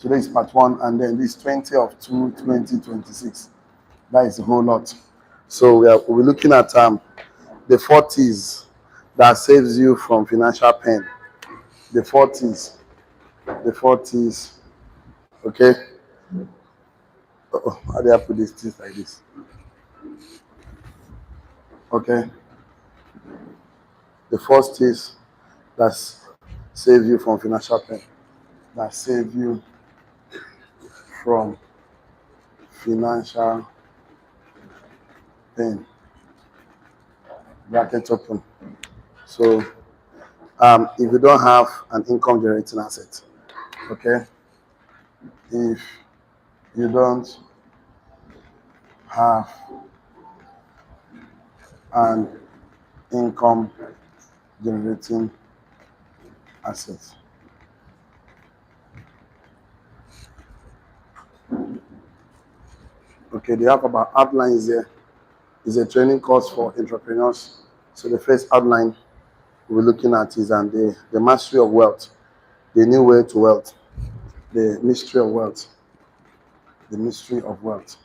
Today is part 1, and then this 20 of 2, 2026. That is a whole lot. So we'll be looking at the 40s that saves you from financial pain. The 40s. The 40s. Okay? How do I put these things like this? Okay? The first is that save you from financial pain. That save you from financial pain. Bracket open. So if you don't have an income generating asset, okay, if you don't have an income generating asset, okay, they have about outlines there. It's a training course for entrepreneurs. So the first outline we're looking at is the mastery of wealth, the new way to wealth, the mystery of wealth, the mystery of wealth.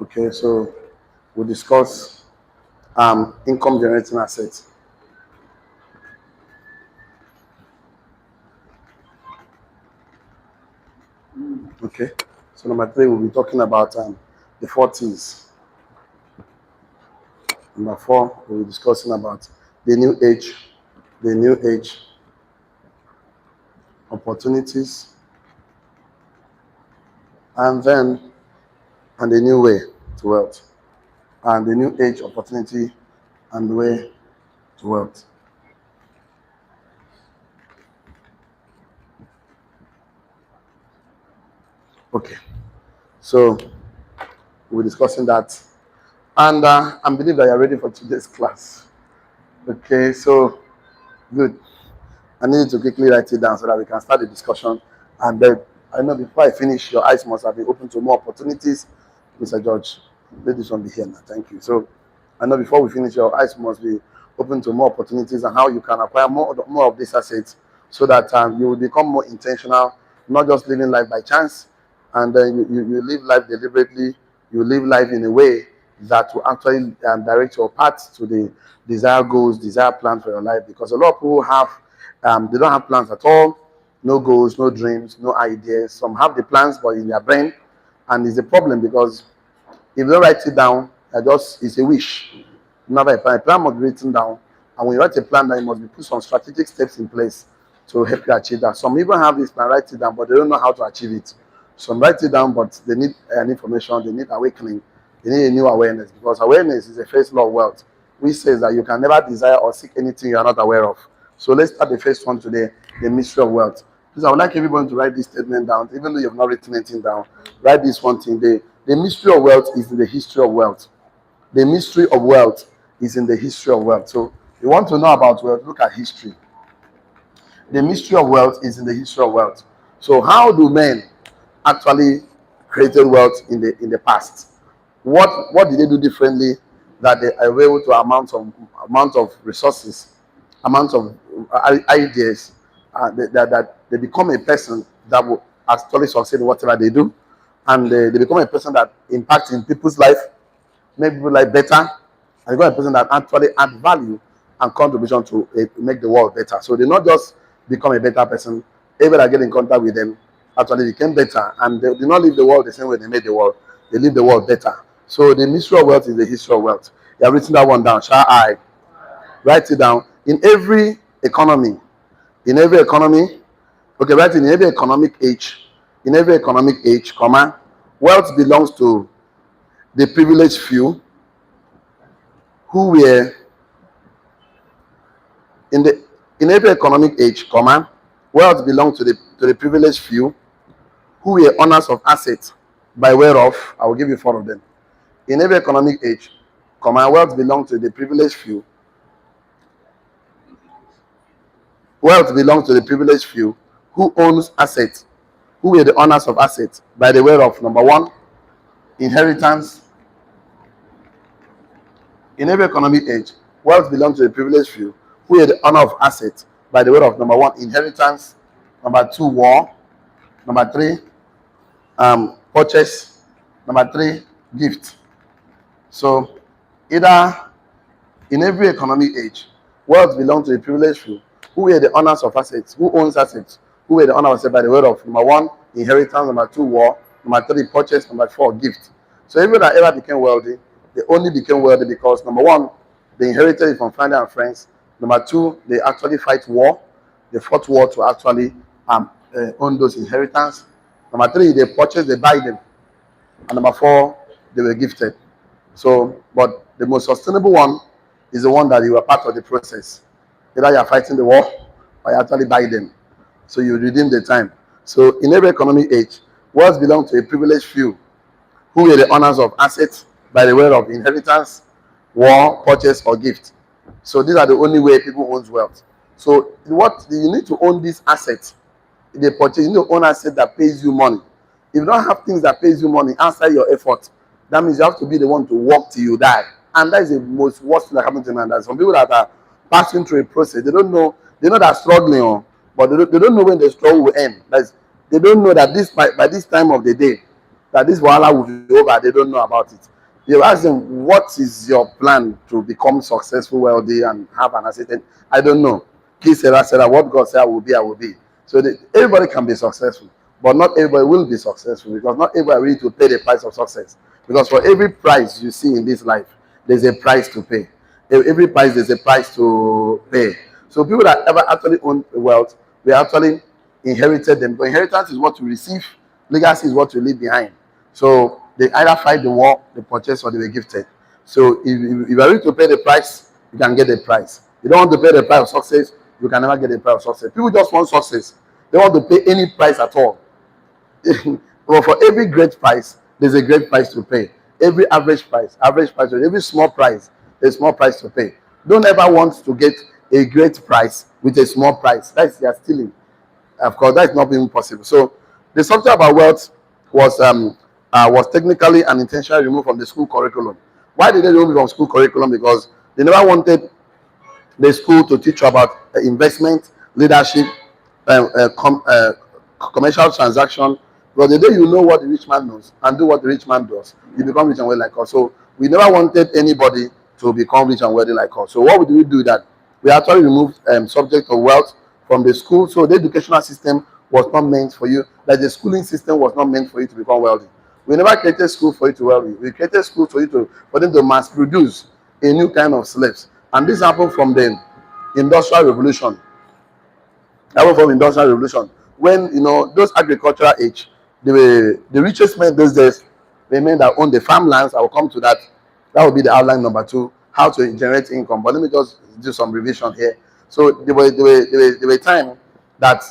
Okay, so we'll discuss income generating assets. Okay, so number 3, we'll be talking about the 40s. Number 4, we'll be discussing about the new age opportunities, and the new way to wealth, and the new age opportunity and way to wealth. Okay, so we're discussing that, and I believe that you're ready for today's class. Okay, so good. I need you to quickly write it down so that we can start the discussion. And then I know before I finish, your eyes must have been open to more opportunities. Mr. George, let this one be here now. Thank you. So I know before we finish, your eyes must be open to more opportunities and how you can acquire more of these assets, so that you will become more intentional, not just living life by chance, and then you live life deliberately. You live life in a way that will actually direct your path to the desired goals, desired plans for your life. Because a lot of people have, they don't have plans at all, no goals, no dreams, no ideas. Some have the plans, but in their brain, and it's a problem because if you don't write it down, it's a wish. Never a plan. A plan must be written down, and when you write a plan, then you must be put some strategic steps in place to help you achieve that. Some even have this plan, write it down, but they don't know how to achieve it. Some write it down, but they need information, they need awakening, they need a new awareness, because awareness is the first law of wealth, which says that you can never desire or seek anything you are not aware of. So let's start the first one today, the mystery of wealth. Please, I would like everyone to write this statement down, even though you have not written anything down. Write this one thing. The mystery of wealth is in the history of wealth. The mystery of wealth is in the history of wealth. So you want to know about wealth, look at history. The mystery of wealth is in the history of wealth. So how do men actually created wealth in the past? What did they do differently that they are able to amount of resources, amount of ideas, that they become a person that will actually succeed in whatever they do, and they become a person that impacts in people's life, make people life better, and become a person that actually add value and contribution to make the world better. So they not just become a better person, everybody that get in contact with them actually became better, and they did not leave the world the same way they made the world. They leave the world better. So the mystery of wealth is the history of wealth. You have written that one down. Shall I write it down? In every economy, okay, write in every economic age, comma, wealth belongs to the privileged few who were in every economic age, comma, wealth belongs to the privileged few who were owners of assets by way of, I will give you 4 of them. In every economic age, comma, wealth belongs to the privileged few. Wealth belongs to the privileged few who owns assets, who were the owners of assets by the way of, number 1, inheritance. In every economic age, wealth belongs to the privileged few who were the owner of assets by the way of number one, inheritance, number two, war, number three, purchase, number three, gift. So either in every economic age, wealth belongs to a privileged few who were the owners of assets, who owns assets, who were the owners of assets by the word of number one, inheritance, number two, war, number three, purchase, number four, gift. So everyone that ever became wealthy, they only became wealthy because number one, they inherited it from family and friends. Number two, they actually fight war. They fought war to actually own those inheritance. Number three, they purchase, they buy them. And number four, they were gifted. So, but the most sustainable one is the one that you were part of the process. Either you are fighting the war or you actually buy them. So you redeem the time. So in every economic age, wealth belongs to a privileged few who were the owners of assets by the way of inheritance, war, purchase, or gift. So these are the only way people own wealth. So what you need to own these assets, they purchase, you need to own asset that pays you money. If you don't have things that pays you money outside your effort, that means you have to be the one to work till you die. And that is the most worst thing that happens to man. There's some people that are passing through a process. They don't know, they know they're struggling, but they don't know when the struggle will end. They don't know that this by this time of the day, that this wahala will be over. They don't know about it. You ask them, what is your plan to become successful, wealthy, and have an asset? I don't know. Please said that what God said I will be, I will be. So everybody can be successful, but not everybody will be successful because not everybody ready to pay the price of success. Because for every price you see in this life, there's a price to pay. Every price, there's a price to pay. So people that ever actually own wealth, we actually inherited them. But inheritance is what you receive. Legacy is what you leave behind. So they either fight the war, they purchase, or they were gifted. So if you are ready to pay the price, you can get the price. You don't want to pay the price of success, you can never get the price of success. People just want success. They want to pay any price at all. But for every great price, there's a great price to pay. Every average price, every small price, there's a small price to pay. Don't ever want to get a great price with a small price. That's you're stealing. Of course, that's not even possible. So the subject about wealth was technically and intentionally removed from the school curriculum. Why did they remove it from school curriculum? Because they never wanted the school to teach you about investment, leadership, commercial transaction. Because the day you know what the rich man knows and do what the rich man does, you become rich and wealthy like us. So we never wanted anybody to become rich and wealthy like us. So what would we do that? We actually removed subject of wealth from the school. So the educational system was not meant for you. Like the schooling system was not meant for you to become wealthy. We never created school for you to wealthy. We created school for them to mass produce a new kind of slaves. And this happened from the Industrial Revolution. When those agricultural age, the richest men those days, the men that own the farmlands. I will come to that. That will be the outline number two, how to generate income. But let me just do some revision here. So there were time that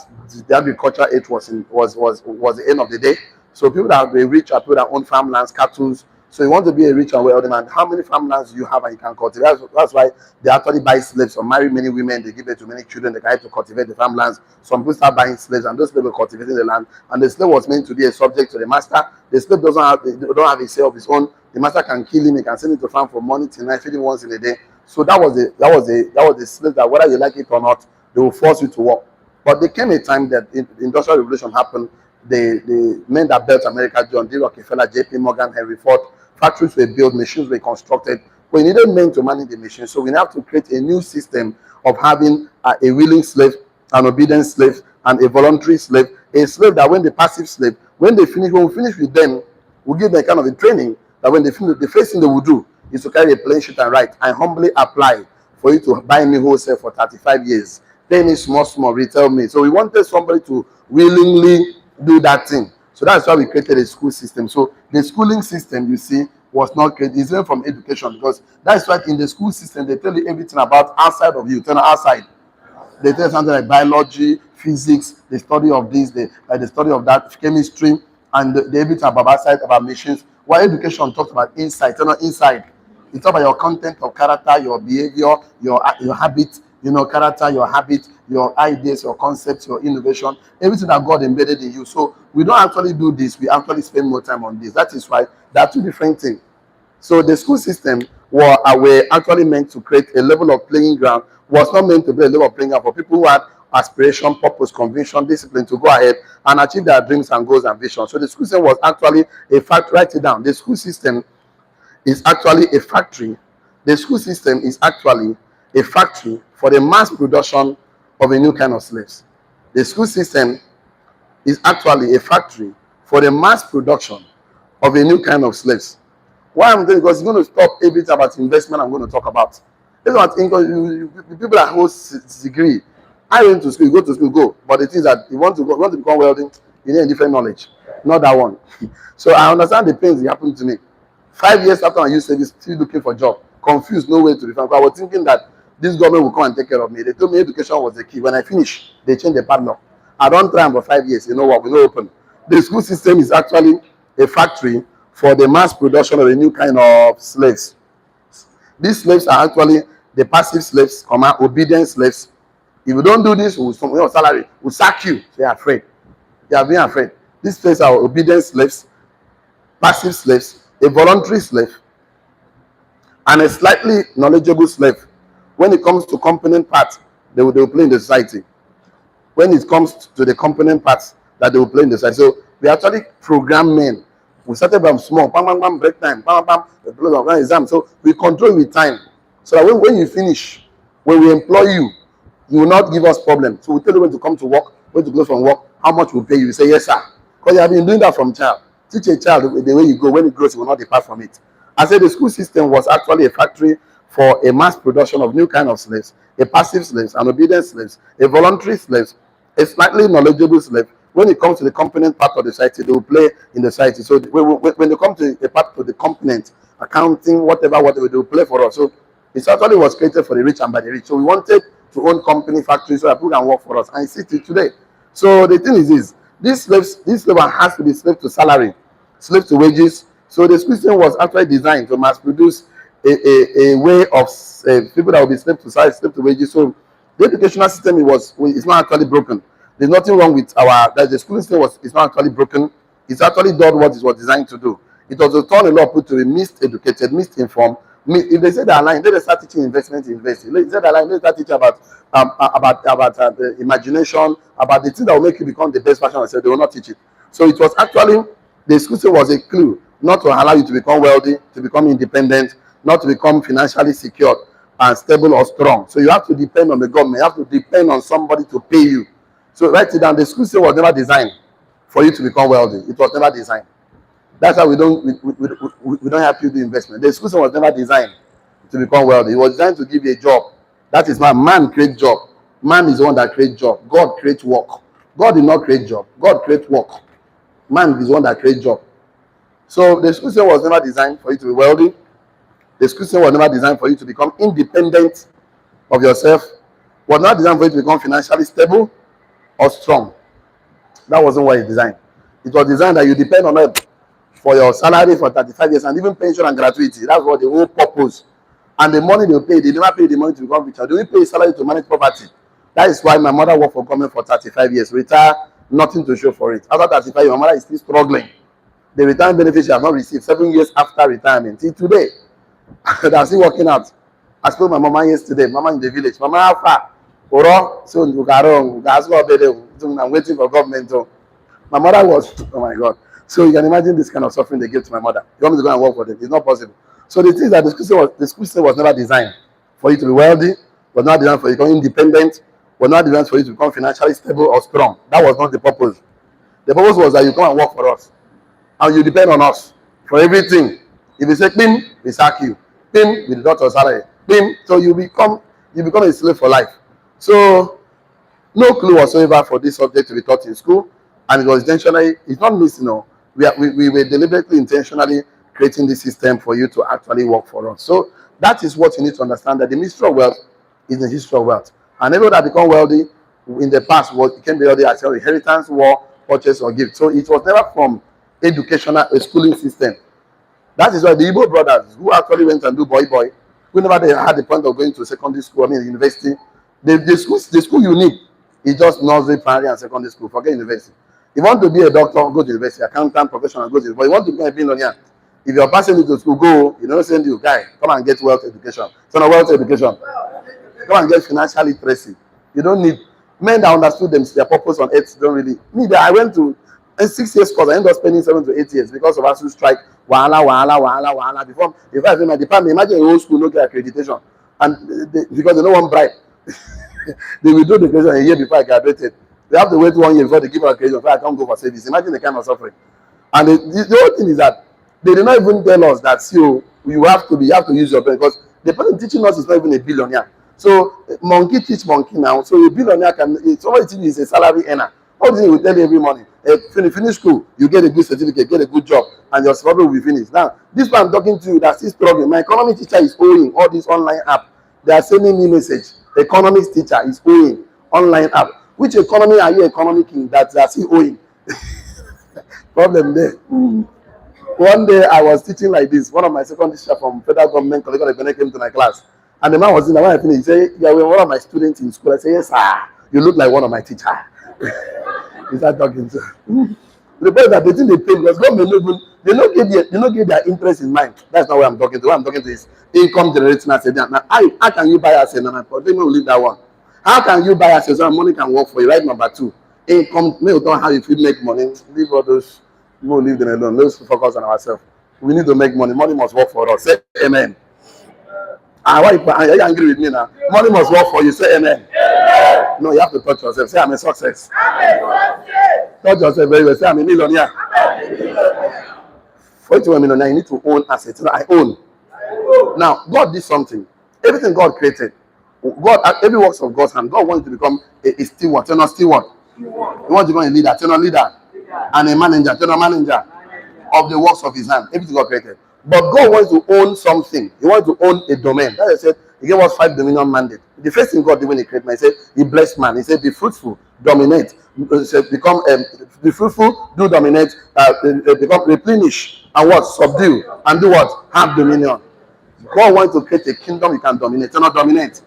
the agricultural age was the end of the day. So people that were rich are people that own farmlands, cattle. So you want to be a rich and wealthy man. How many farmlands do you have and you can cultivate? That's why they actually buy slaves or marry many women. They give it to many children. They try to cultivate the farmlands. Some people start buying slaves, and those slaves were cultivating the land. And the slave was meant to be a subject to the master. The slave don't have a say of his own. The master can kill him. He can send him to farm for money till night, feed him once in a day. So that was the slave that whether you like it or not, they will force you to work. But there came a time that the Industrial Revolution happened. The men that built America, John D. Rockefeller, J.P. Morgan, Henry Ford, factories were built, machines were constructed. We needed men to manage the machine, so we have to create a new system of having a willing slave, an obedient slave, and a voluntary slave. A slave that when the passive slave, when we finish with them, we give them kind of a training that when they finish, the first thing they will do is to carry a plain sheet and write, I humbly apply for you to buy me wholesale for 35 years. Pay me small, retail me. So we wanted somebody to willingly do that thing. So that's why we created a school system. So the schooling system, you see, was not created. It's from education, because that's why in the school system, they tell you everything about outside of you. Tell you outside. They tell you something like biology, physics, the study of this, the study of that, chemistry, and the everything about outside, about machines. While education talks about inside. Tell you inside. It's about your content of character, your behavior, your habit, character, your habit, your ideas, your concepts, your innovation, everything that God embedded in you. So we don't actually do this. We actually spend more time on this. That is why there are two different things. So the school system were actually meant to create a level of playing ground, was not meant to be a level of playing ground for people who had aspiration, purpose, conviction, discipline to go ahead and achieve their dreams and goals and visions. So the school system was actually a fact. Write it down. The school system is actually a factory. The school system is actually a factory for the mass production of a new kind of slaves. The school system is actually a factory for the mass production of a new kind of slaves. Why I'm doing, because it's going to stop everything about investment I'm going to talk about. It's about income. People that hold degree, I went to school, you go to school, go. But the thing is that you want to go, you want to become wealthy, you need a different knowledge, not that one. So I understand the pains that happened to me. 5 years after I used service, still looking for a job, confused, no way to be found. I was thinking that this government will come and take care of me. They told me education was the key. When I finished, they changed the padlock. I don't try for 5 years. You know what? We don't open. The school system is actually a factory for the mass production of a new kind of slaves. These slaves are actually the passive slaves, obedient slaves. If you don't do this, your salary will sack you. They are afraid. They are being afraid. These slaves are obedient slaves, passive slaves, a voluntary slave, and a slightly knowledgeable slave. When it comes to component parts, they will play in the society. When it comes to the component parts that they will play in the society. So we actually program men. We started from small, bam, bam, bam, break time, bam, bam, bam, exam. So we control with time. So that when you finish, when we employ you, you will not give us problems. So we tell you when to come to work, when to go from work, how much we'll pay you. You say, yes, sir. Because you have been doing that from child. Teach a child the way you go. When it grows, it will not depart from it. I said the school system was actually a factory for a mass production of new kind of slaves, a passive slaves, an obedient slaves, a voluntary slaves, a slightly knowledgeable slave. When it comes to the component part of the society, they will play in the society. So when they come to a part of the component, accounting, whatever, they will play for us. So it actually was created for the rich and by the rich. So we wanted to own company factories so that people can work for us. And you see it today. So the thing is this. This labor has to be slave to salary, slave to wages. So the school system was actually designed to mass produce a way of people that will be slave to salary, slave to wages. So the educational system is not actually broken. There's nothing wrong with the school system is not actually broken. It's actually done what it was designed to do. It was to turn a lot of people to be miseducated, misinformed. If they say they're lying, they start teaching investment, investing. If they say they're lying, they start teaching about the imagination, about the thing that will make you become the best version of yourself. They will not teach it. So it was actually, the school system was a clue not to allow you to become wealthy, to become independent, not to become financially secure and stable or strong. So you have to depend on the government. You have to depend on somebody to pay you. So write it down. The school system was never designed for you to become wealthy. It was never designed. That's why we don't help you do investment. The school system was never designed to become wealthy. It was designed to give you a job. That is why man creates job. Man is the one that creates job. God creates work. God did not create job. God creates work. Man is the one that creates job. So the school system was never designed for you to be wealthy. The school system was never designed for you to become independent of yourself. It was not designed for you to become financially stable or strong. That wasn't what it's designed. It was designed that you depend on it for your salary for 35 years and even pension and gratuity. That's what the whole purpose. And the money they pay, they never pay the money to become richer. They only pay salary to manage property. That is why my mother worked for government for 35 years, retire, nothing to show for it. After 35 years, my mother is still struggling. The retirement benefits she has not received 7 years after retirement. Till today, they're still working out. I spoke to my mama yesterday. Mama in the village. Mama, how far? Oro, so I'm waiting for government. My mother was, oh my God. So you can imagine this kind of suffering they gave to my mother. You want me to go and work for them? It's not possible. So the thing is that the school system was never designed for you to be wealthy, was not designed for you to become independent, was not designed for you to become financially stable or strong. That was not the purpose. The purpose was that you come and work for us. And you depend on us for everything. If you say, Pim, we sack you. Pim, we deduct your salary. Pim, so you become a slave for life. So no clue whatsoever for this subject to be taught in school. And it was intentionally, it's not missing, no. We were deliberately, intentionally creating this system for you to actually work for us. So that is what you need to understand, that the mystery of wealth is the history of wealth. And everyone that become wealthy in the past became wealthy as your inheritance, war, purchase, or gift. So it was never from educational, a schooling system. That is why the Igbo brothers who actually went and do boy, whenever they had the point of going to secondary school, university, the school you need is just nursery, primary, and secondary school. Forget university. If you want to be a doctor, go to university. Accountant, professional, go to university. But you want to become a billionaire, if you're passing into school, go. You don't send you, guy, come and get wealth education. It's not wealth education. Come and get financial literacy. You don't need Men that understood their purpose on earth don't really. Me, that I went to a 6 years course, I ended up spending 7 to 8 years because of ASU strike. Wahala. Before if I my department, imagine a whole school no get accreditation, and because they don't want bribe, they will do the accreditation a year before I graduated. They have to wait 1 year before they give accreditation before I can't go for service. Imagine the kind of suffering. And the whole thing is that they did not even tell us that you have to use your brain, because the person teaching us is not even a billionaire. So monkey teach monkey now. So a billionaire somebody teaching is a salary earner. All the thing will tell you every morning. Finish school, you get a good certificate, get a good job, and your struggle will be finished. Now, this one I'm talking to you that's still struggling. My economics teacher is owing all this online app. They are sending me message. The economics teacher is owing online app. Which economy are you economy king that they are still owing? Problem there. One day I was teaching like this. One of my second teacher from federal government came to my class. And the man was in the when I finished, he said, "You are one of my students in school." I said, "Yes, sir. You look like one of my teachers." He started talking to the point that they think they pay because government they don't get their interest in mind. That's not what I'm talking to. What I'm talking to is income generating asset. Now, how can you buy asset? And I probably will leave that one. How can you buy assets so money can work for you? Right, number two. Income, we don't know how if we make money. Leave all those, we will leave them alone. Let's focus on ourselves. We need to make money. Money must work for us. Say amen. Why are you angry with me now? Money must work for you. Say amen. No, you have to touch yourself. Say I'm a success. Touch yourself very well. Say I'm a millionaire. For you to be a millionaire, you need to own assets. I own. Now, God did something. Everything God created, God, every works of God's hand, God wants you to become a steward. Tell us steward. You want to become a leader. Tell us leader. And a manager. Tell us manager of the works of his hand. Everything God created. But God wants to own something. He wants to own a domain. That's why I said, he gave us 5 dominion mandate. The first thing God did when he created man, he said, he blessed man. He said, be fruitful, dominate. He said, be fruitful, do dominate, become replenish, and what? Subdue, and do what? Have dominion. God wants to create a kingdom you can dominate. You not dominate.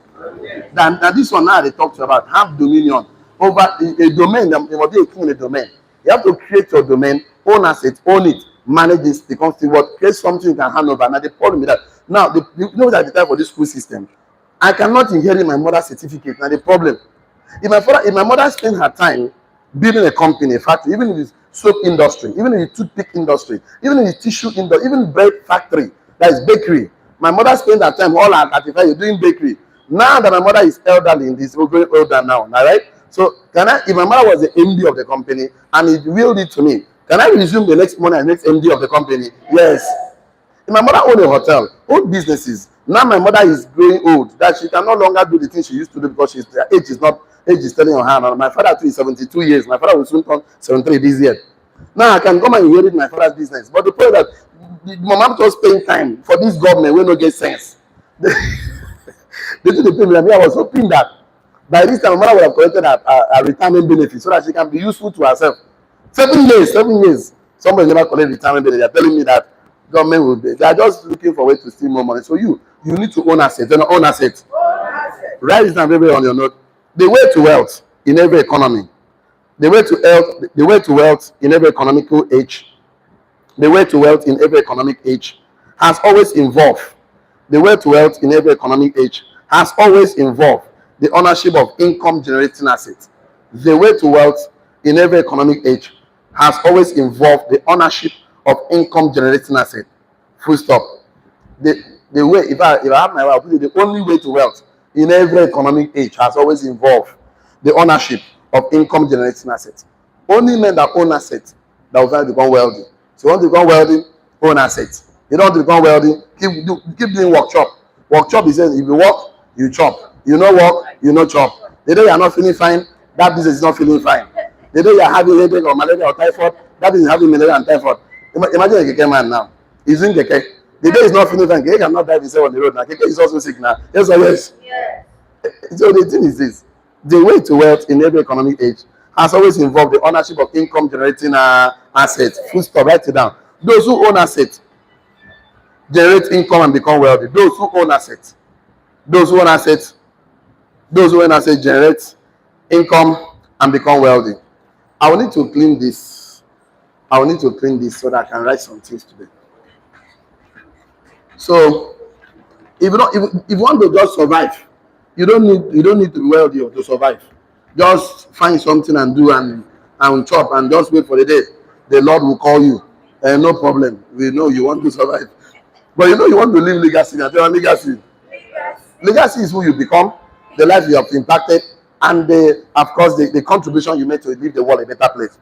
Then this one now they talked about have dominion over a domain. There must be a king in a domain. You have to create your domain, own assets, own it, manage this, become steward, create something you can hand over. Now the problem is that now you know that the time for this school system, I cannot inherit my mother's certificate. Now the problem, if my mother spent her time building a company, a factory, even in the soap industry, even in the toothpick industry, even in the tissue industry, even bread factory, that is bakery. My mother spent her time all at 35 years doing bakery. Now that my mother is elderly in this, we're going older now, right? So if my mother was the MD of the company and it willed it to me, can I resume the next morning as next MD of the company? Yes. If my mother owned a hotel, owned businesses, now my mother is growing old, that she can no longer do the things she used to do because her age is telling on her. My father too is 72 years. My father will soon turn 73 this year. Now I can come and inherit my father's business. But the point that the mama just paying time for this government will not get sense. They do the payment. I was hoping that by this time, my mother would have collected a retirement benefit so that she can be useful to herself. 7 years. Somebody never collected retirement benefit. They are telling me that government will be. They are just looking for a way to steal more money. So you need to own assets. Own assets. Write this down very on your note. The way to wealth in every economy. The way to wealth in every economical age. The way to wealth in every economic age has always involved. The way to wealth in every economic age has always involved the ownership of income generating assets. The way to wealth in every economic age has always involved the ownership of income generating assets. Full stop. The way, if I have my way, I'll put it, the only way to wealth in every economic age has always involved the ownership of income generating assets. Only men that own assets that will become wealthy. So you want to become wealthy, own assets. You don't want to become wealthy, keep doing workshop. Workshop is saying if you work, you chop. You no work, you no chop. The day you are not feeling fine, that business is not feeling fine. The day you are having headache or malaria or typhoid, that business is having malaria and typhoid. Imagine a keke man now. He's doing keke. The day is not feeling fine. Keke cannot drive himself on the road now. Keke is also sick now. Yes or yes? Yes. So the thing is this: the way to wealth in every economic age has always involved the ownership of income generating assets. Full stop. Write it down. Those who own assets generate income and become wealthy. Those who own assets generate income and become wealthy. I will need to clean this. So that I can write some things today. So if you want to just survive, you don't need to be wealthy to survive. Just find something and do and chop and just wait for the day. The Lord will call you. No problem. We know you want to survive. But you know you want to leave legacy. I tell you, legacy. Legacy is who you become, the life you have impacted, and of course the contribution you made to leave the world a better place.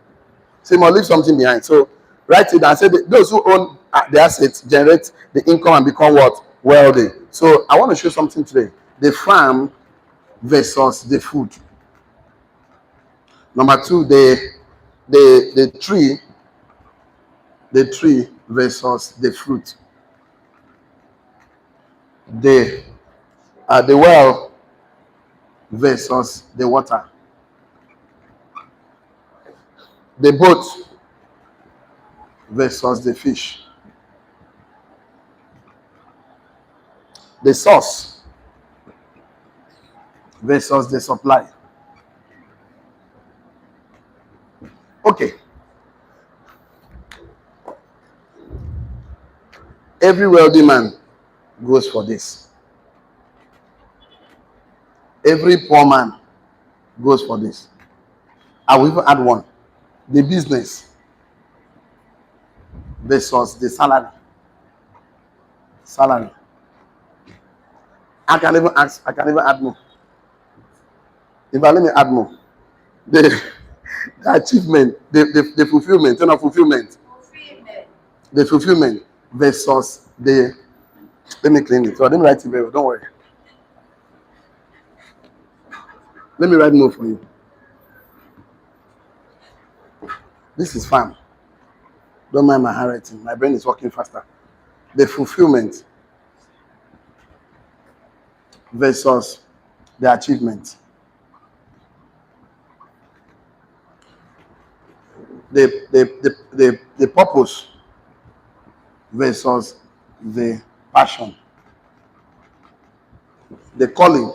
So you must leave something behind. So write it down. Say those who own the assets generate the income and become what? Wealthy. So I want to show something today. The farm versus the food. Number two, the tree versus the fruit. The well versus the water. The boat versus the fish. The source versus the supply. Okay. Every wealthy man goes for this. Every poor man goes for this. I will even add one. The business versus the salary. Salary. I can even add more. If I let me add more. The achievement, the fulfillment, fulfillment. The fulfillment versus the, let me clean it. So I didn't write it very well, don't worry. Let me write more for you. This is fun. Don't mind my handwriting. My brain is working faster. The fulfillment versus the achievement. The purpose versus the passion. The calling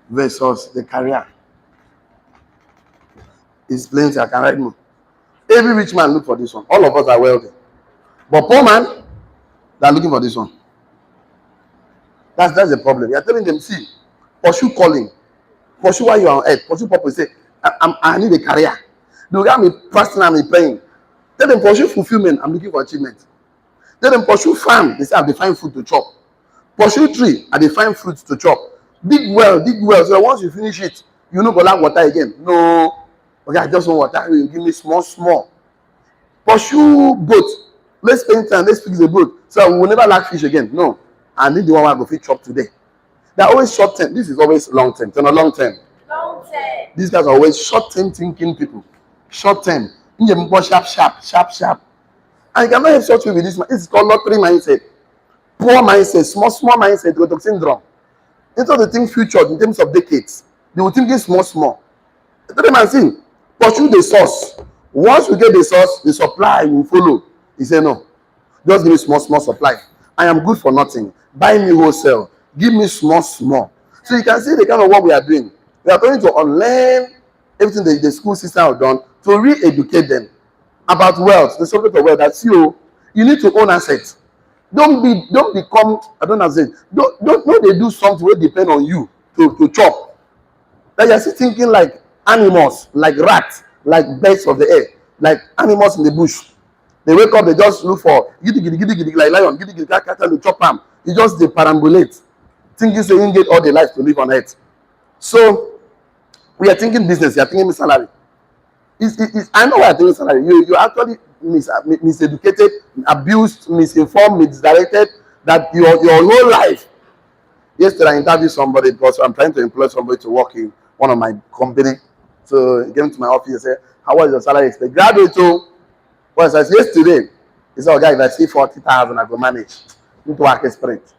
versus the career. It's plenty. I can write more. Every rich man look for this one. All of us are wealthy. But poor man, they are looking for this one. That's the problem. You are telling them, see, pursue calling. Pursue why you are on earth. Pursue purpose. Say, I need a career. They will get me fasting and me praying. Tell them pursue fulfillment. I'm looking for achievement. Tell them pursue farm. They say, I define food to chop. Pursue tree. I define fruits to chop. Dig well. So that once you finish it, you no go lack water again. No. Okay, I just want water. You give me small. Pursue boat. Let's spend time. Let's fix the boat. So we will never lack fish again. No. I need the one I go fit chop today. They're always short term. This is always long term. They're not long term. These guys are always short term thinking people. Short term. Sharp. And you cannot have short term with this. This is called lottery mindset. Poor mindset, small mindset, Gotok syndrome. Instead of think future in terms of decades, they will think small. Tell them and see, pursue the source. Once we get the source, the supply will follow. He said, no, just give me small supply. I am good for nothing. Buy me wholesale. Give me small. So you can see the kind of work we are doing. We are going to unlearn everything the school system have done to re-educate them about wealth, the subject of wealth. That's you need to own assets. Don't become, I don't know how to say, don't they do something where depend on you to chop. That you're still thinking like animals, like rats, like birds of the air, like animals in the bush. They wake up, they just look for giddy, like lion, giddy, cattle to chop them. You just they perambulate, thinking so you get all the life to live on earth. So we are thinking business, you are thinking salary. I know why I'm thinking salary. You actually miseducated, abused, misinformed, misdirected, that your whole life. Yesterday I interviewed somebody because I'm trying to employ somebody to work in one of my company. So he came to my office and said, how was your salary expect? Graduate too. Well, so I said, yesterday, he said, okay, if I see 40,000, I go manage. Need to work experience.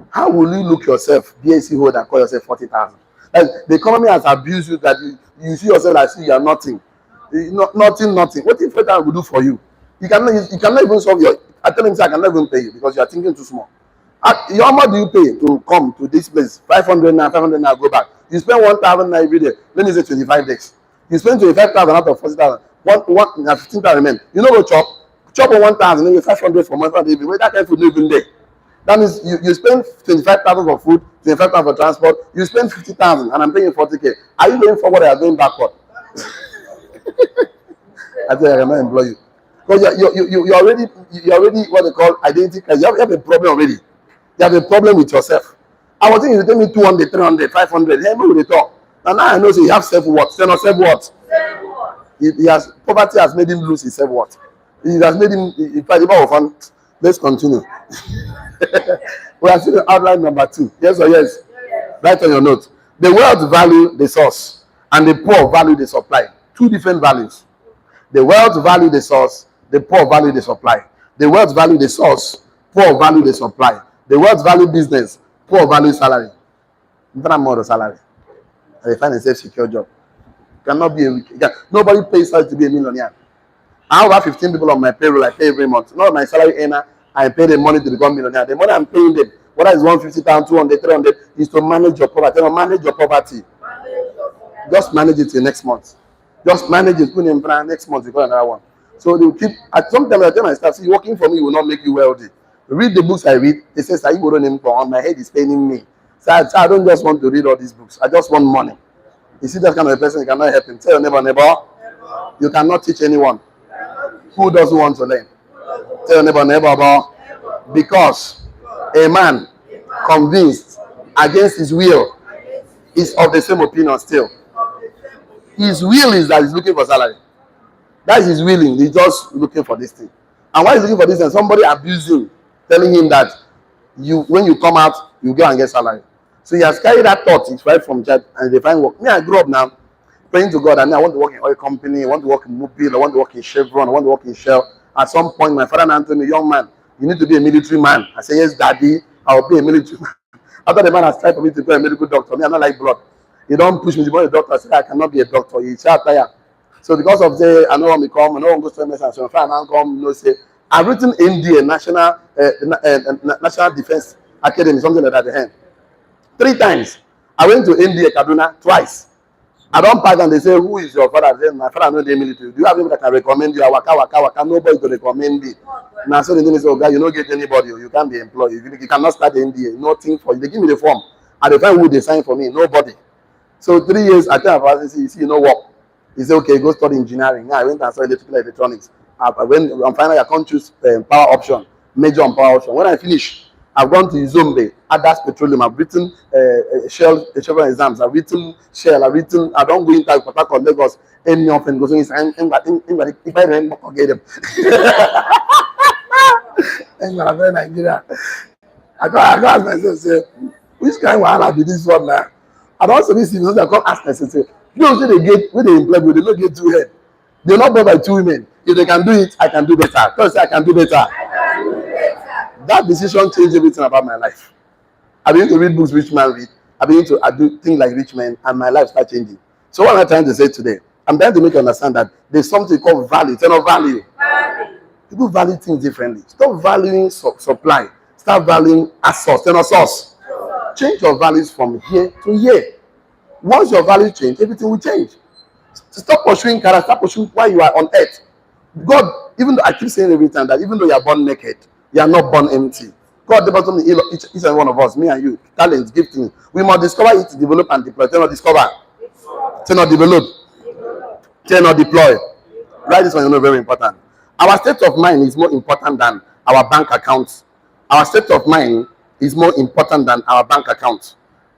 How will you look yourself, BAC holder, and call yourself 40,000? The economy has abused you that you see yourself as you are nothing. Nothing. What if that will do for you? You cannot even solve your. I tell him, I cannot even pay you because you are thinking too small. How much do you pay to come to this place? 500 now, go back. You spend 1,000 now every day. Let me say 25 days. You spend 25,000 out of 40,000. 15,000 remain. You know what chop? Chop on 1,000, maybe 500 for month. Where that kind of food not even there. That means you spend 25,000 for food, 25,000 for transport, you spend 50,000 and I'm paying 40K. Are you going forward or are you going backward? I think I cannot employ you. Because you already what they call identity crisis. You have a problem already. You have a problem with yourself. I was thinking you tell me 200, 300, 500. Hey, maybe they talk. And now I know so you have self-worth. Say no self-worth. He has poverty has made him lose his self-worth. It has made him in fact fun. Let's continue. We are still in outline number 2. Yes or yes? Write on your note. The wealth value the source and the poor value the supply. Two different values. The wealth value the source, the poor value the supply. The wealth value the source, poor value the supply. The wealth value business, poor value salary. More salary. They find a safe, secure job. Cannot be nobody pays us to be a millionaire. I have 15 people on my payroll I pay every month. Not my salary earner, I pay the money to become millionaire. The money I'm paying them, whether it's 150,000, 200, 300, is to manage your poverty. Manage your poverty. Just manage it till next month. Just manage it. Put in plan next month. You got another one. So they will keep. At some time, I tell my staff, see, working for me will not make you wealthy. Read the books I read. They say, "Sir, you go on my head is paining me." So I don't just want to read all these books. I just want money. You see that kind of a person, you cannot help him. Tell your neighbor. You cannot teach anyone who doesn't want to learn. Tell your neighbor, because a man convinced against his will is of the same opinion still. His will is that he's looking for salary. That is his willing. He's just looking for this thing. And why he's looking for this thing? Somebody abusing, telling him that when you come out, you go and get salary. So he has carried that thought. It's right from church and they find work. Me, I grew up now praying to God, and I want to work in oil company, I want to work in Mobil, I want to work in Chevron, I want to work in Shell. At some point, my father told me, young man, you need to be a military man. I said, yes, daddy, I'll be a military man. After the man has tried for me to be a medical doctor, me, I don't like blood. He don't push me to be a doctor. I said, I cannot be a doctor. He shall tire. So because of the, I know when we come, I know when go to MS and so I come, say, I've written NDA, National Defense Academy, something like that at the end. 3 times. I went to NDA Kaduna twice. I don't pass and they say, who is your father? I say, my father knows the military. Do you have anybody that can recommend you? Waka. Nobody to recommend me. Now, so the thing is, oh, God, you don't get anybody. You can't be employed. You cannot start the NDA. Nothing for you. They give me the form. At the time, who they sign for me? Nobody. So 3 years, I tell my father, see, you know what? He said, okay, go study engineering. Now I went and studied electrical electronics. Finally, I can't choose power option, major on power option. When I finish, I've gone to Zombe, Adas Petroleum. I've written Shell exams. I've written Shell. I don't go into Port Harcourt, Lagos, any often goes in. If I remember, forget them. And I'm very Nigeria. I got ask myself, say, which kind of wahala be this one now? I don't also be serious. I come ask myself, say, those they get, when they employ me, they don't get 2 head. They're not bought by 2 women. If they can do it, I can do better. Because I can do better. That decision changed everything about my life. I began to read books rich man read. I began to do things like rich men, and my life started changing. So what am I trying to say today? I'm trying to make you understand that there's something called value. It's not value. People value things differently. Stop valuing supply. Start valuing a source. It's not source. Change your values from here to here. Once your values change, everything will change. Stop pursuing character. Stop pursuing why you are on earth. God, even though I keep saying every time that even though you are born naked, you are not born empty. God developed each and one of us, me and you, talents, giftings. We must discover it, develop, and deploy. Tell not discover. Tell not develop. Tell not deploy. Write this one, you know, very important. Our state of mind is more important than our bank accounts. Our state of mind is more important than our bank accounts.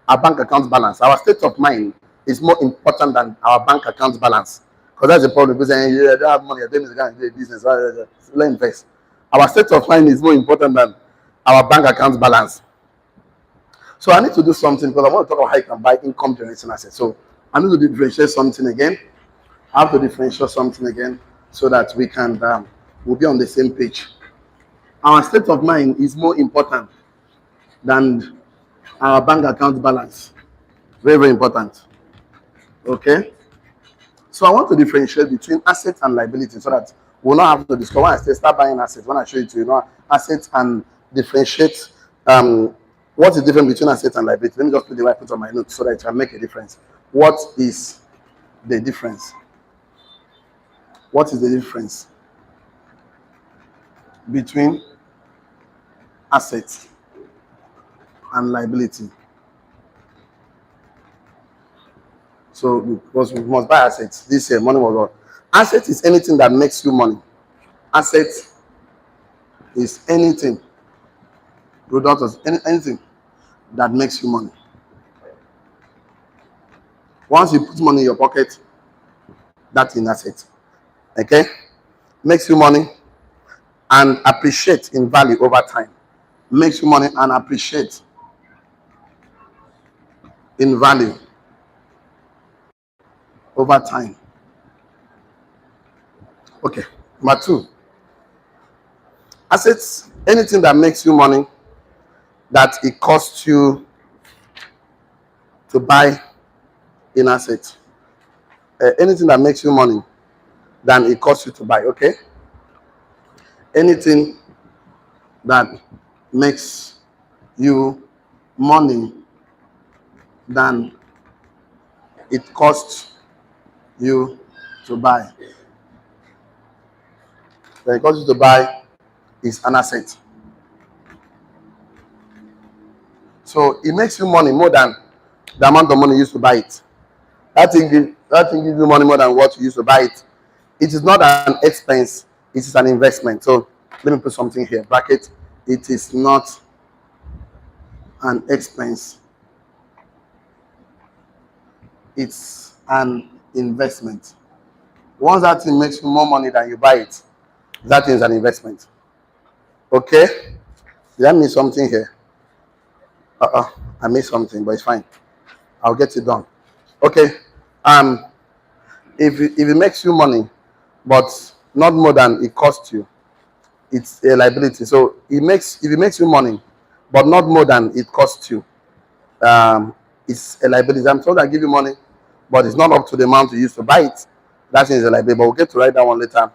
Our bank account balance. Our state of mind is more important than our bank account balance. Because that's the problem. People saying, yeah, I don't have money, I don't do business, let's invest. Our state of mind is more important than our bank account balance. So I need to do something because I want to talk about how you can buy income generating assets. So I need to differentiate something again. I have to differentiate something again so that we can we'll be on the same page. Our state of mind is more important than our bank account balance. Very, very important. Okay. So I want to differentiate between assets and liability so that we'll not have to discover. When I say start buying assets, when I show it to you, assets and differentiate. What is different between assets and liability? Let me just put the right put on my notes so that it can make a difference. What is the difference? What is the difference between assets and liability. So because we must buy assets. This money was what? Asset is anything that makes you money. Asset is anything, product, anything that makes you money. Once you put money in your pocket, that's an asset. Okay? Makes you money and appreciate in value over time. Makes you money and appreciate in value over time. Okay. Number two, assets, anything that makes you money that it costs you to buy an asset. Anything that makes you money than it costs you to buy. Okay? Anything that makes you money than it costs you to buy. Then it costs you to buy is an asset. So it makes you money more than the amount of money you used to buy it. That thing gives you money more than what you used to buy it. It is not an expense, it is an investment. So let me put something here. Bracket. It is not an expense. It's an investment. Once that thing makes you more money than you buy it, that is an investment. Okay? Did I miss something here? I missed something, but it's fine. I'll get it done. Okay. If it makes you money, but not more than it costs you, it's a liability. So if it makes you money, but not more than it costs you, it's a liability. I'm told I give you money, but it's not up to the amount you used to buy it. That is a liability. But we'll get to write that one later.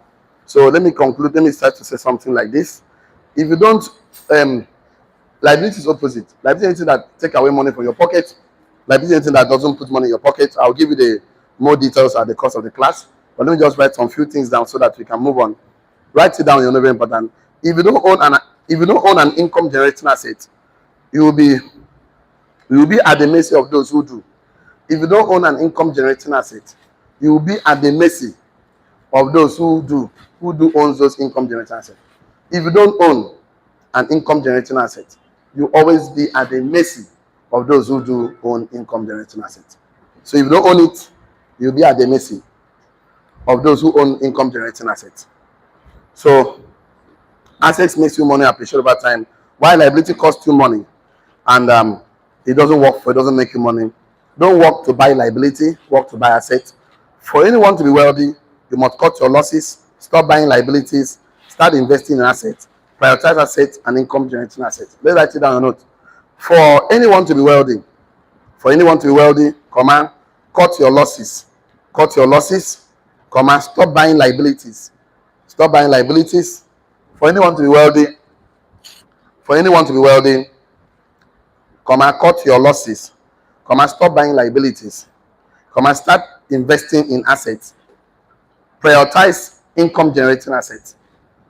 So let me conclude. Let me start to say something like this. If you don't, liability is opposite. Liability is anything that take away money from your pocket. Liability is anything that doesn't put money in your pocket. I'll give you the more details at the course of the class. But let me just write some few things down so that we can move on. Write it down. You're very important. If you don't own an income generating asset, you will be at the mercy of those who do. If you don't own an income generating asset, you will be at the mercy of those who do own those income generating assets. If you don't own an income generating asset, you always be at the mercy of those who do own income generating assets. So if you don't own it, you'll be at the mercy of those who own income generating assets. So assets makes you money, appreciate over time, while liability costs you money and it doesn't work for, it doesn't make you money. Don't work to buy liability, work to buy assets. For anyone to be wealthy, you must cut your losses, stop buying liabilities, start investing in assets, prioritize assets and income generating assets. Let's write it down on a note. For anyone to be wealthy, comma, cut your losses, comma, stop buying liabilities. Stop buying liabilities. For anyone to be wealthy, comma, cut your losses, comma, stop buying liabilities, comma, start investing in assets, prioritize income generating assets.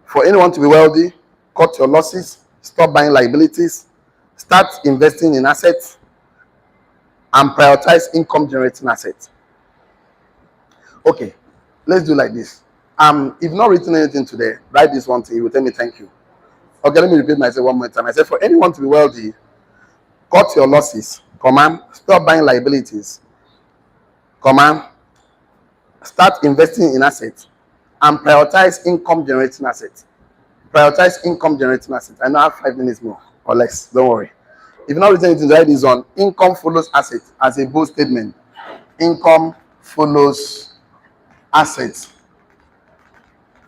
For anyone to be wealthy, cut your losses, stop buying liabilities, start investing in assets, and prioritize income generating assets. Okay, let's do like this. If you've not written anything today, write this one thing. You will tell me thank you. Okay, let me repeat myself one more time. I said, for anyone to be wealthy, cut your losses, comma, stop buying liabilities, comma, start investing in assets, and prioritize income generating assets. Prioritize income generating assets. I now have 5 minutes more or less. Don't worry. If you're not written anything, write this on. Income follows assets as a bold statement. Income follows assets.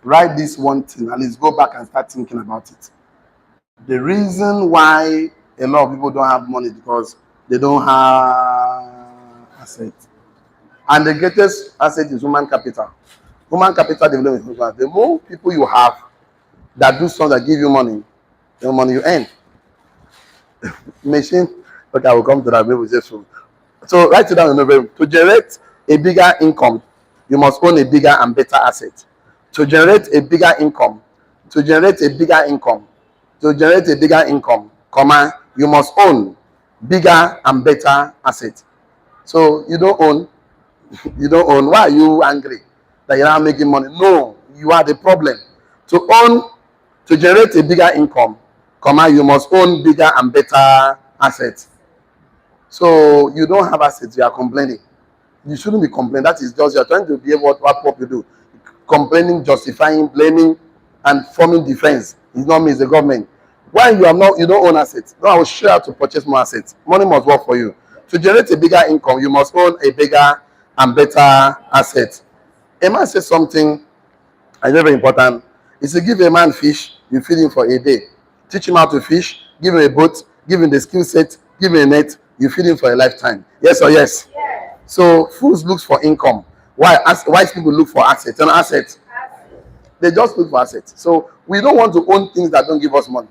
Write this one thing and let's go back and start thinking about it. The reason why a lot of people don't have money is because they don't have assets. And the greatest asset is human capital. Human capital development. The more people you have that do something that give you money, the more money you earn. Machine. Okay, I will come to that. Maybe so write it down in November. To generate a bigger income, you must own a bigger and better asset. To generate a bigger income, comma, you must own bigger and better asset. So you don't own, you don't own. Why are you angry that you're not making money? No, you are the problem. To own, to generate a bigger income, you must own bigger and better assets. So you don't have assets, you are complaining. You shouldn't be complaining. That is just you're trying to be what you do. Complaining, justifying, blaming, and forming defense. It's not me, it's the government. Why you don't own assets? No, I will share how to purchase more assets. Money must work for you. To generate a bigger income, you must own a bigger and better asset. A man says something and very important. Is to give a man fish, you feed him for a day. Teach him how to fish, give him a boat, give him the skill set, give him a net, you feed him for a lifetime. Yes or yes? Yes. So fools looks for income. Why? Wise people look for assets. And assets, they just look for assets. So we don't want to own things that don't give us money.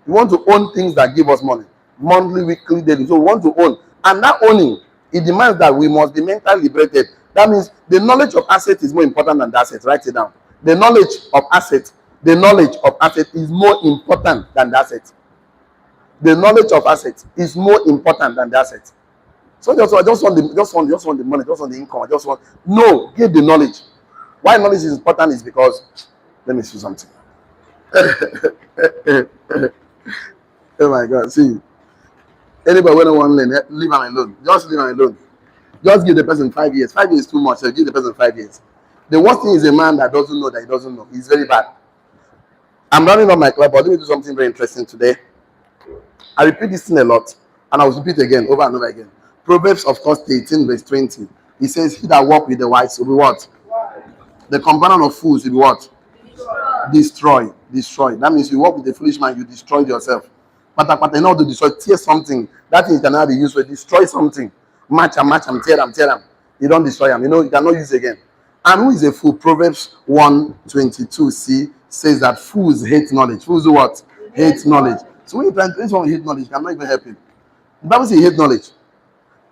We want to own things that give us money. Monthly, weekly, daily. So we want to own. And that owning, it demands that we must be mentally liberated. That means the knowledge of assets is more important than the assets. Write it down. The knowledge of assets is more important than the assets. The knowledge of assets is more important than the assets. So I just want the money, just want the income. Get the knowledge. Why knowledge is important is because, let me see something. Oh my God, see. Anybody when I want to learn, leave him alone. Just leave him alone. Just give the person 5 years. 5 years is too much, so give the person 5 years. The worst thing is a man that doesn't know that he doesn't know. It's very bad. I'm running up my club, but let me do something very interesting today. I repeat this thing a lot, and I will repeat again, over and over again. Proverbs, of course, 18, verse 20. He says, he that walk with the wise will be what? The companion of fools will be what? Destroy. That means you walk with a foolish man, you destroy yourself. But in order to destroy, tear something. That thing can now be used to destroy something. Match, tear them. You don't destroy them. You cannot use it again. And who is a fool? Proverbs 1:22c says that fools hate knowledge. Fools do what? Hate knowledge. So when you try to hate knowledge, you cannot even help him. The Bible says he hate knowledge.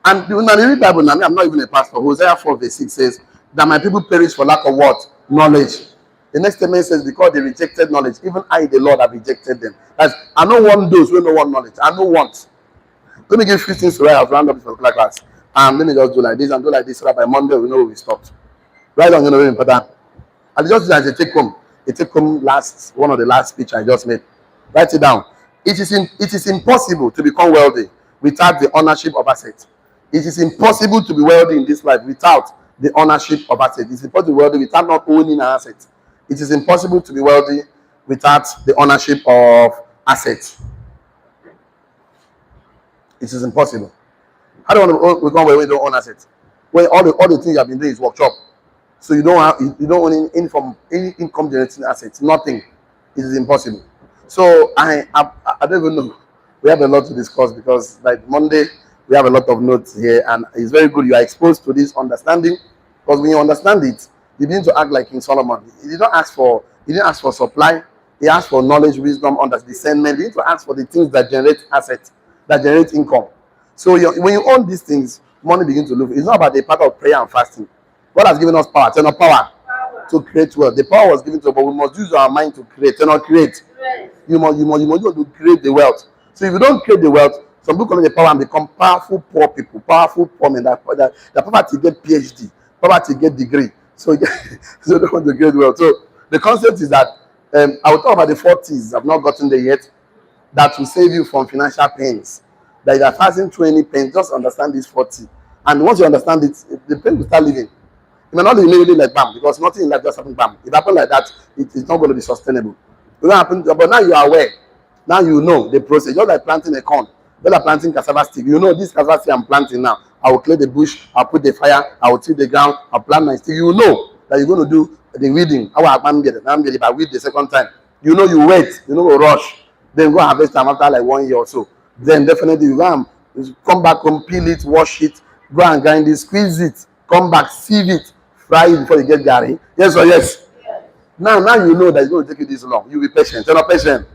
And when I read the Bible, I'm not even a pastor. Hosea 4:6 says that my people perish for lack of what? Knowledge. The next statement says, because they rejected knowledge, even I, the Lord, have rejected them. That's, I don't want those who don't want knowledge. I don't want. Let me give 15 things to write. I've round up for class. Let me just do like this and do like this so that by Monday we know we stopped. Right on, very important. And just as a take home. A take home one of the last speech I just made. Write it down. It is impossible to become wealthy without the ownership of assets. It is impossible to be wealthy in this life without the ownership of assets. It's impossible to be wealthy without not owning an asset. It is impossible to be wealthy without the ownership of assets. It is impossible. How do you want to become wealthy when you don't own assets? When all the things you have been doing is workshop. So you don't own any income generating assets. Nothing. It is impossible. So I don't even know. We have a lot to discuss because like Monday we have a lot of notes here, and it's very good you are exposed to this understanding, because when you understand it, you begin to act like King Solomon. He didn't ask for supply. He asked for knowledge, wisdom, discernment. He need to ask for the things that generate assets, that generate income. So when you own these things, money begins to look. It's not about the part of prayer and fasting. God has given us power. Turn up power to create wealth. The power was given to us, but we must use our mind to create. Turn up create. You must to create the wealth. So if you don't create the wealth, some people collect the power and become powerful poor people, powerful poor men. That poverty get PhD, poverty get degree. So they don't want to create wealth. So the concept is that I will talk about the 40s. I've not gotten there yet. That will save you from financial pains. That you are passing through any pain, just understand this 40. And once you understand it, the pain will start living. It may not be immediately like bam, because nothing in life just happens bam. If it happens like that, it's not going to be sustainable. It will happen, but now you are aware. Now you know the process. Just like planting a corn, just like planting cassava stick. You know this cassava stick I'm planting now. I will clear the bush, I'll put the fire, I will till the ground, I'll plant my stick. You know that you're going to do the weeding. If I weed the second time, you know you wait, you know you rush. Then go harvest time after like 1 year or so. Then definitely you come back home, peel it, wash it, go and grind it, squeeze it, come back, sieve it, fry it before you get gari. Yes or yes? Yes. Now you know that it's going to take you this long. You'll be patient. You're not patient.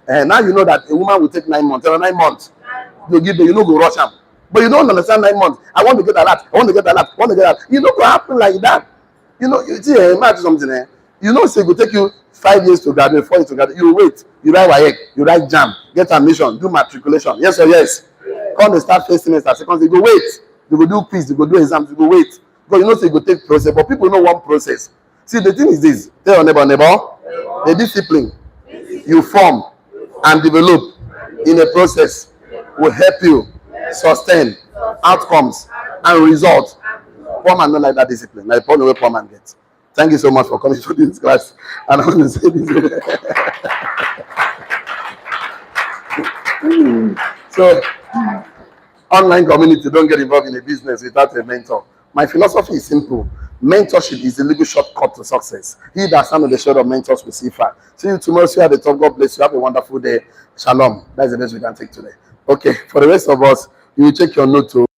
And now you know that a woman will take 9 months. 9 months. You give the, go rush them. But you don't understand 9 months. I want to get a lot. I want to get a lot. I want to get a lot. You know what happen like that. You see, imagine something. You know, say it will take you 5 years to graduate, 4 years to graduate. You wait. You write WAEC, you write JAM, get admission, do matriculation. Yes or yes? When they start first semester, second, they go wait. They go do quiz, they go do exams, they go wait. Because you know, so you go take process, but people know one process. See, the thing is this: tell your neighbor, the discipline you form and develop in a process will help you sustain outcomes and results. Poor man don't like that discipline. Like the way poor man gets. Thank you so much for coming to this class. And I want to say this. So, online community, don't get involved in a business without a mentor. My philosophy is simple. Mentorship is the legal shortcut to success. He that stands on the shoulder of mentors will see far. See you tomorrow. See you at the top. God bless you. Have a wonderful day. Shalom. That's the best we can take today. Okay. For the rest of us, you will check your note too.